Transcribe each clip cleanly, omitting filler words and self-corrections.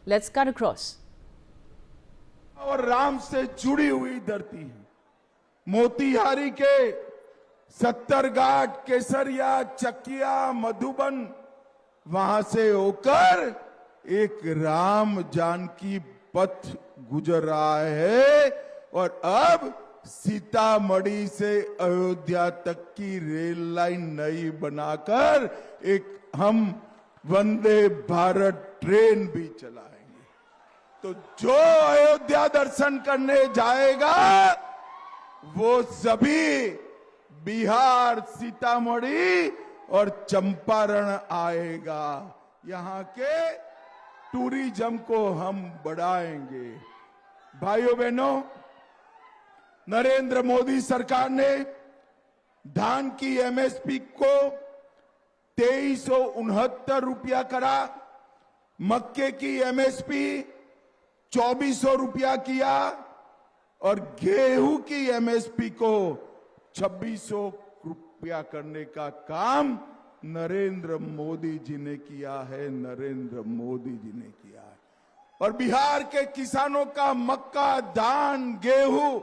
Let's cut across. और राम से जुड़ी हुई धरती है। मोतिहारी के सत्तरघाट, केसरिया, चकिया, मधुबन, वहां से होकर एक राम जानकी पथ गुजर रहा है और अब सीतामढ़ी से अयोध्या तक की रेल लाइन नई बनाकर एक हम वंदे भारत ट्रेन भी चलाएंगे। तो जो अयोध्या दर्शन करने जाएगा वो सभी बिहार, सीतामढ़ी और चंपारण आएगा। यहाँ के टूरिज्म को हम बढ़ाएंगे। भाइयों बहनों, नरेंद्र मोदी सरकार ने धान की एमएसपी को 2369 रुपया करा, मक्के की एमएसपी 2400 रुपया किया और गेहूं की एमएसपी को 2600 रुपया करने का काम नरेंद्र मोदी जी ने किया है। नरेंद्र मोदी जी ने किया है। और बिहार के किसानों का मक्का, धान, गेहूं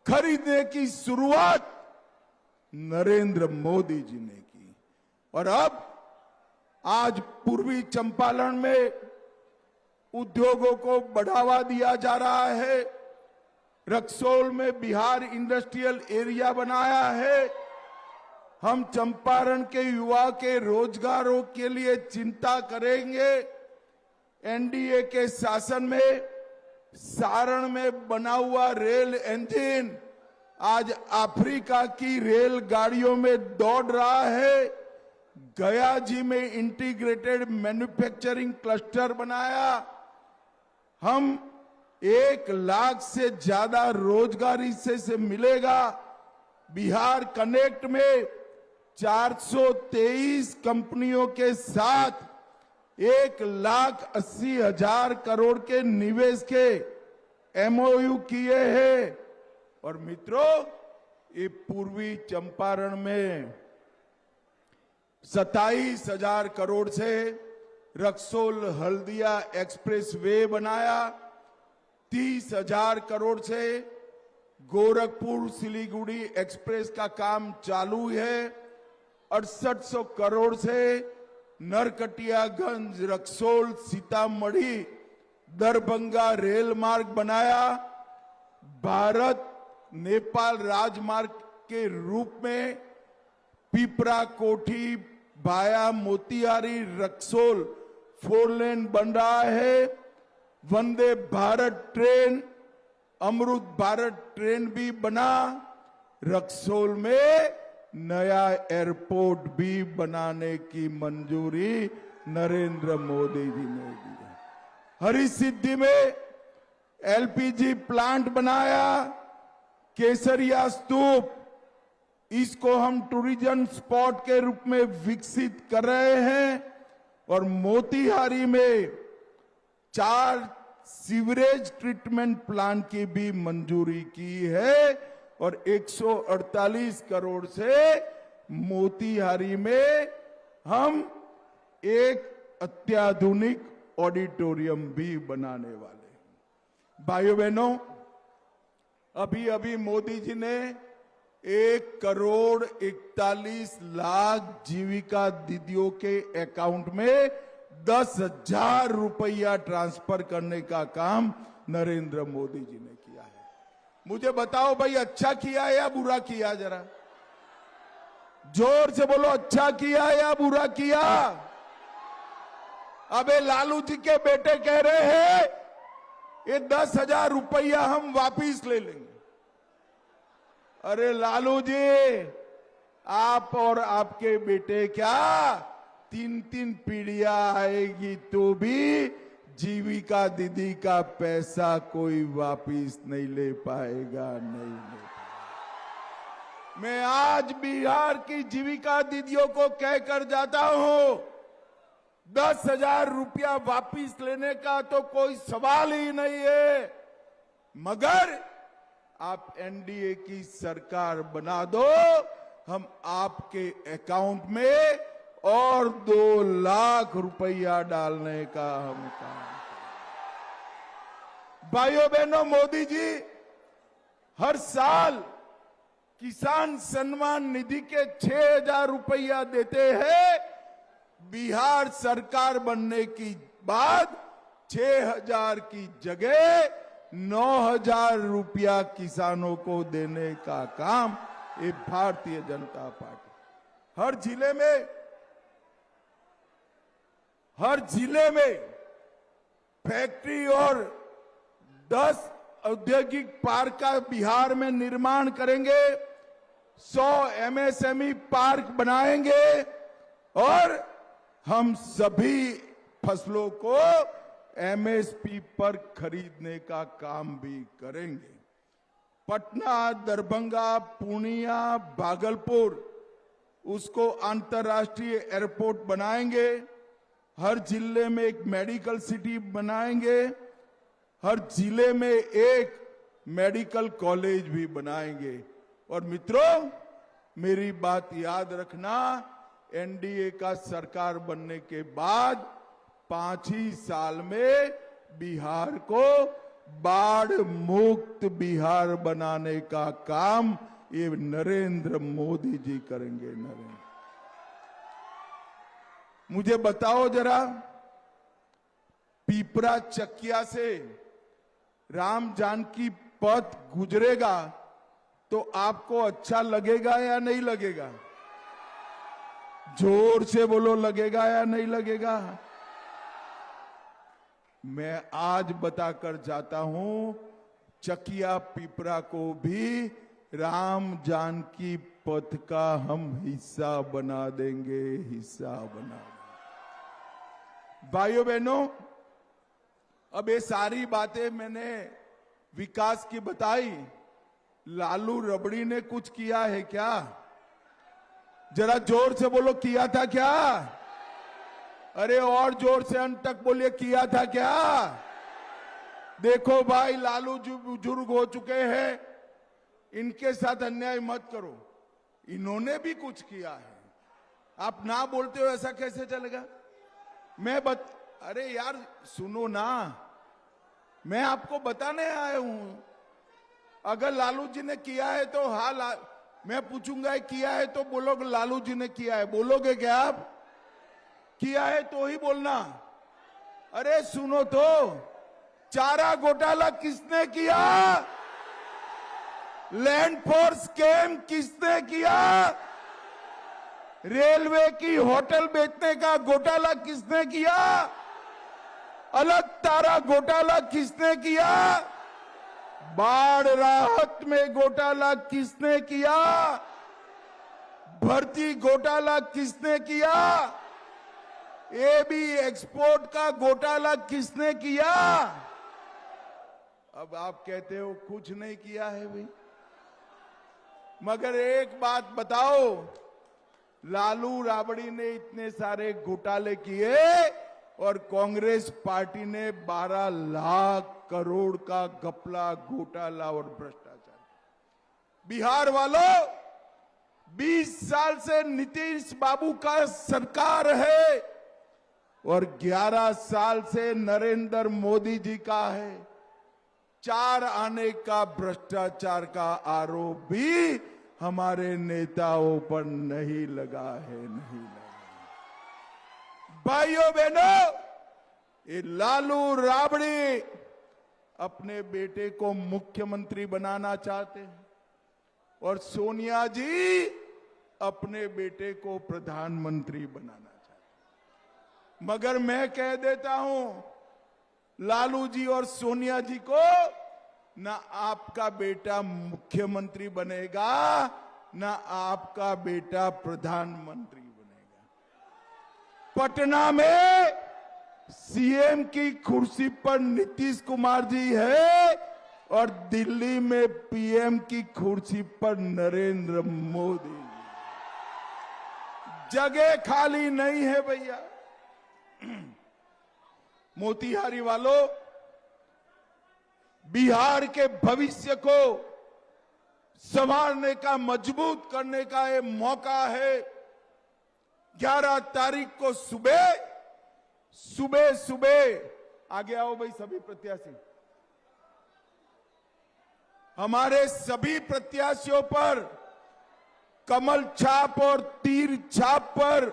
खरीदने की शुरुआत नरेंद्र मोदी जी ने की। और अब आज पूर्वी चंपारण में उद्योगों को बढ़ावा दिया जा रहा है। रक्सौल में बिहार इंडस्ट्रियल एरिया बनाया है। हम चंपारण के युवा के रोजगारों के लिए चिंता करेंगे। एनडीए के शासन में सारण में बना हुआ रेल इंजन आज अफ्रीका की रेल गाड़ियों में दौड़ रहा है। गया जी में इंटीग्रेटेड मैन्युफैक्चरिंग क्लस्टर बनाया। हम 1 लाख से ज्यादा रोजगार इससे मिलेगा। बिहार कनेक्ट में 423 कंपनियों के साथ 1,80,000 करोड़ के निवेश के एमओयू किए हैं। और मित्रों, ये पूर्वी चंपारण में 27,000 करोड़ से रक्सौल हल्दिया एक्सप्रेस वे बनाया। 30,000 करोड़ से गोरखपुर सिलीगुड़ी एक्सप्रेस का काम चालू है। 6800 करोड़ से नरकटियागंज, रक्सौल, सीतामढ़ी, दरभंगा रेल मार्ग बनाया। भारत नेपाल राजमार्ग के रूप में पिपरा कोठी वाया मोतिहारी रक्सौल 4 लेन बन रहा है। वंदे भारत ट्रेन, अमृत भारत ट्रेन भी बना। रक्सौल में नया एयरपोर्ट भी बनाने की मंजूरी नरेंद्र मोदी जी ने दी है। हरी सिद्धि में एलपीजी प्लांट बनाया। केसरिया स्तूप, इसको हम टूरिज्म स्पॉट के रूप में विकसित कर रहे हैं। और मोतिहारी में 4 सीवरेज ट्रीटमेंट प्लांट की भी मंजूरी की है। और 148 करोड़ से मोतिहारी में हम एक अत्याधुनिक ऑडिटोरियम भी बनाने वाले हैं। भाइयों बहनों, अभी अभी मोदी जी ने 1,41,00,000 जीविका दीदियों के अकाउंट में 10,000 रुपया ट्रांसफर करने का काम नरेंद्र मोदी जी ने किया है। मुझे बताओ भाई, अच्छा किया या बुरा किया? जरा जोर से बोलो, अच्छा किया या बुरा किया? अबे लालू जी के बेटे कह रहे हैं ये 10,000 रुपया हम वापिस ले लेंगे। अरे लालू जी, आप और आपके बेटे क्या 3-3 पीढ़ियां आएगी तो भी जीविका दीदी का पैसा कोई वापिस नहीं ले पाएगा, नहीं ले पाएगा। मैं आज बिहार की जीविका दीदियों को कहकर जाता हूं, 10,000 रुपया वापिस लेने का तो कोई सवाल ही नहीं है, मगर आप एनडीए की सरकार बना दो, हम आपके अकाउंट में और 2 लाख रुपया डालने का हम काम करें। भाइयों बहनों, मोदी जी हर साल किसान सम्मान निधि के 6,000 रुपया देते हैं। बिहार सरकार बनने की बाद 6,000 की जगह 9,000 रुपया किसानों को देने का काम ये भारतीय जनता पार्टी हर जिले में फैक्ट्री और 10 औद्योगिक पार्क का बिहार में निर्माण करेंगे, 100 एमएसएमई पार्क बनाएंगे और हम सभी फसलों को एमएसपी पर खरीदने का काम भी करेंगे। पटना, दरभंगा, पूर्णिया, भागलपुर उसको अंतर्राष्ट्रीय एयरपोर्ट बनाएंगे। हर जिले में एक मेडिकल सिटी बनाएंगे। हर जिले में एक मेडिकल कॉलेज भी बनाएंगे। और मित्रों, मेरी बात याद रखना, एनडीए का सरकार बनने के बाद 5 ही साल में बिहार को बाढ़ मुक्त बिहार बनाने का काम ये नरेंद्र मोदी जी करेंगे। मुझे बताओ जरा, पिपरा चकिया से राम जानकी पथ गुजरेगा तो आपको अच्छा लगेगा या नहीं लगेगा? जोर से बोलो, लगेगा या नहीं लगेगा? मैं आज बताकर जाता हूं, चकिया पिपरा को भी राम जानकी पथ का हम हिस्सा बना देंगे। भाइयों बहनों, अब ये सारी बातें मैंने विकास की बताई, लालू रबड़ी ने कुछ किया है क्या? जरा जोर से बोलो, किया था क्या? अरे और जोर से अंत तक बोलिए, किया था क्या? देखो भाई, लालू जी बुजुर्ग हो चुके हैं, इनके साथ अन्याय मत करो। इन्होंने भी कुछ किया है, आप ना बोलते हो ऐसा कैसे चलेगा? अरे यार सुनो ना, मैं आपको बताने आया हूं। अगर लालू जी ने किया है तो हाँ, मैं पूछूंगा किया है तो बोलोगे लालू जी ने किया है, बोलोगे क्या आप? किया है तो ही बोलना। अरे सुनो तो, चारा घोटाला किसने किया? लैंड फोर्स स्कैम किसने किया? रेलवे की होटल बेचने का घोटाला किसने किया? अलग तारा घोटाला किसने किया? बाढ़ राहत में घोटाला किसने किया? भर्ती घोटाला किसने किया? एबी एक्सपोर्ट का घोटाला किसने किया? अब आप कहते हो कुछ नहीं किया है भाई, मगर एक बात बताओ, लालू राबड़ी ने इतने सारे घोटाले किए और कांग्रेस पार्टी ने 12 लाख करोड़ का घपला, घोटाला और भ्रष्टाचार। बिहार वालों, 20 साल से नीतीश बाबू का सरकार है और 11 साल से नरेंद्र मोदी जी का है। 4 आने का भ्रष्टाचार का आरोप भी हमारे नेताओं पर नहीं लगा है, नहीं लगा। भाइयों बहनों, ये लालू राबड़ी अपने बेटे को मुख्यमंत्री बनाना चाहते हैं और सोनिया जी अपने बेटे को प्रधानमंत्री बनाना चाहते हैं। मगर मैं कह देता हूं, लालू जी और सोनिया जी को ना आपका बेटा मुख्यमंत्री बनेगा, ना आपका बेटा प्रधानमंत्री बनेगा। पटना में सीएम की कुर्सी पर नीतीश कुमार जी है और दिल्ली में पीएम की कुर्सी पर नरेंद्र मोदी। जगह खाली नहीं है भैया। मोतिहारी वालों, बिहार के भविष्य को संभालने का, मजबूत करने का ये मौका है। 11 तारीख को सुबह आगे आओ भाई सभी प्रत्याशी, हमारे सभी प्रत्याशियों पर कमल छाप और तीर छाप पर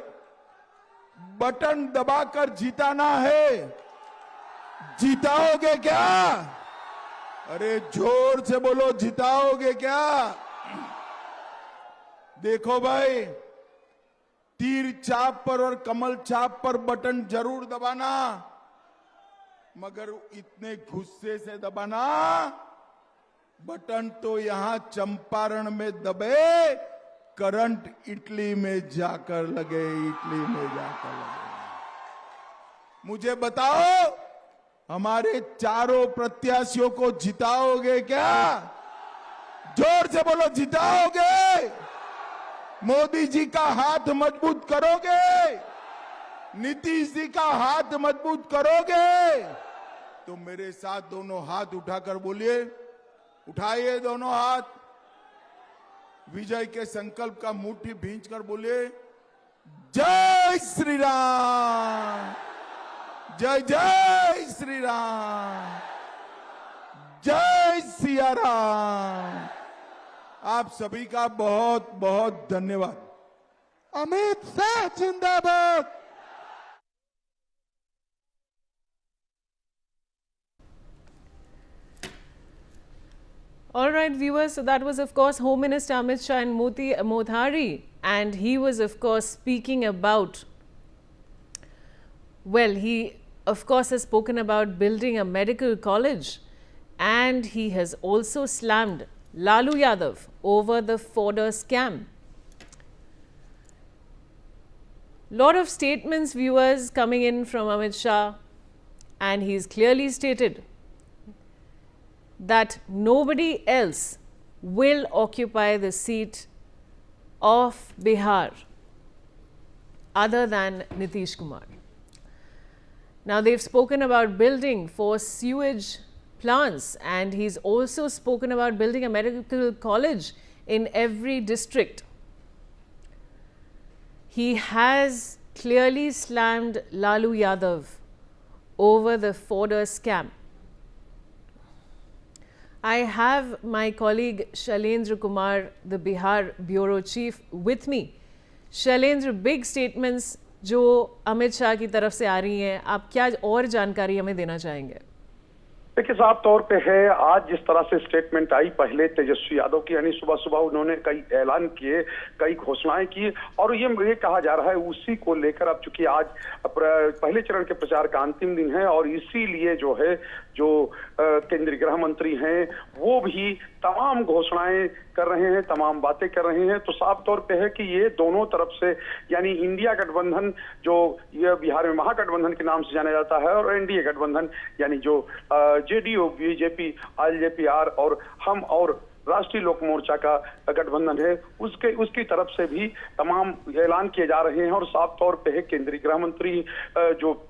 बटन दबाकर जिताना है। जिताओगे क्या? अरे जोर से बोलो, जिताओगे क्या? देखो भाई, तीर छाप पर और कमल छाप पर बटन जरूर दबाना, मगर इतने गुस्से से दबाना बटन तो यहां चंपारण में दबे, करंट इटली में जाकर लगे, इटली में जाकर लगे। मुझे बताओ, हमारे चारों प्रत्याशियों को जिताओगे क्या? जोर से बोलो, जिताओगे? मोदी जी का हाथ मजबूत करोगे? नीतीश जी का हाथ मजबूत करोगे? तो मेरे साथ दोनों हाथ उठाकर बोलिए, उठाइए दोनों हाथ, विजय के संकल्प का मुट्ठी भींचकर बोलिए, जय श्री राम, जय जय श्री राम, जय सिया राम। आप सभी का बहुत बहुत धन्यवाद। अमित शाह जिंदाबाद। All right, viewers, so that was of course Home Minister Amit Shah and Moti Modhari, and he was of course speaking about, well, he of course has spoken about building a medical college, and he has also slammed Lalu Yadav over the fodder scam. Lot of statements, viewers, coming in from Amit Shah, and he's clearly stated that nobody else will occupy the seat of Bihar other than Nitish Kumar. Now, they've spoken about building 4 sewage plants, and he's also spoken about building a medical college in every district. He has clearly slammed Lalu Yadav over the fodder scam. I have my colleague Shailendra Kumar, the Bihar Bureau Chief, with me. Shailendra, big statements जो अमित शाह की तरफ से आ रही हैं, आप क्या और जानकारी हमें देना चाहेंगे? देखिए, साफ तौर पे है, आज जिस तरह से स्टेटमेंट आई पहले तेजस्वी यादव की, यानी सुबह सुबह उन्होंने कई ऐलान किए, कई घोषणाएं की, और ये कहा जा रहा है उसी को लेकर, अब चूंकि आज पहले चरण के प्रचार का अंतिम दिन है और इसीलिए जो है, जो केंद्रीय गृह मंत्री हैं वो भी तमाम घोषणाएं कर रहे हैं, तमाम बातें कर रहे हैं। तो साफ तौर पे है कि ये दोनों तरफ से, यानी इंडिया गठबंधन जो ये बिहार में महागठबंधन के नाम से जाना जाता है, और एनडीए गठबंधन यानी जो जेडीयू, बीजेपी, एलजेपी-आर और हम और राष्ट्रीय लोक मोर्चा का गठबंधन है, उसकी तरफ से भी तमाम ऐलान किए जा रहे हैं। और साफ तौर पे है केंद्रीय गृह मंत्री जो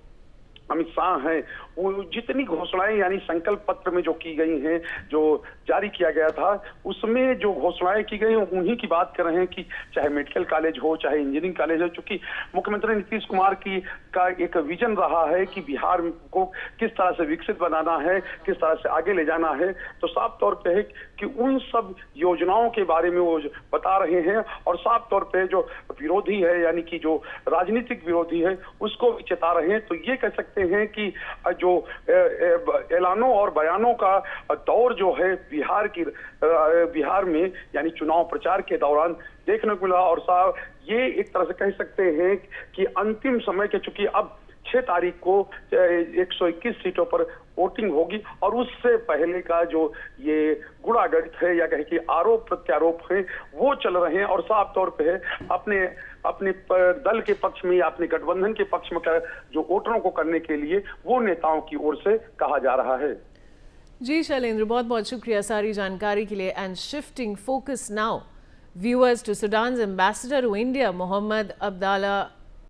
अमित शाह हैं, वो जितनी घोषणाएं यानी संकल्प पत्र में जो की गई हैं, जो जारी किया गया था, उसमें जो घोषणाएं की गई उन्हीं की बात कर रहे हैं कि चाहे मेडिकल कॉलेज हो, चाहे इंजीनियरिंग कॉलेज हो। चूंकि मुख्यमंत्री नीतीश कुमार का एक विजन रहा है कि बिहार को किस तरह से विकसित बनाना है, किस तरह से आगे ले जाना है, तो साफ तौर पे है कि उन सब योजनाओं के बारे में वो बता रहे हैं। और साफ तौर पे जो विरोधी है, यानी कि जो राजनीतिक विरोधी है, उसको भी चेता रहे हैं। तो ये कह सकते हैं कि जो ऐलानों और बयानों का दौर जो है बिहार में यानी चुनाव प्रचार के दौरान देखने को मिला। और साहब, ये एक तरह से कह सकते हैं कि अंतिम समय के, चूंकि अब 6 तारीख को 121 सीटों पर वोटिंग होगी, और उससे पहले का जो ये गुड़ागढ़ है या कहे कि आरोप प्रत्यारोप है वो चल रहे हैं। और साफ तौर पे है अपने दल के पक्ष में या अपने गठबंधन के पक्ष में जो वोटरों को करने के लिए वो नेताओं की ओर से कहा जा रहा है। जी शैलेंद्र, बहुत बहुत शुक्रिया सारी जानकारी के लिए। And shifting focus now viewers to Sudan's ambassador to India, Mohammed Abdallah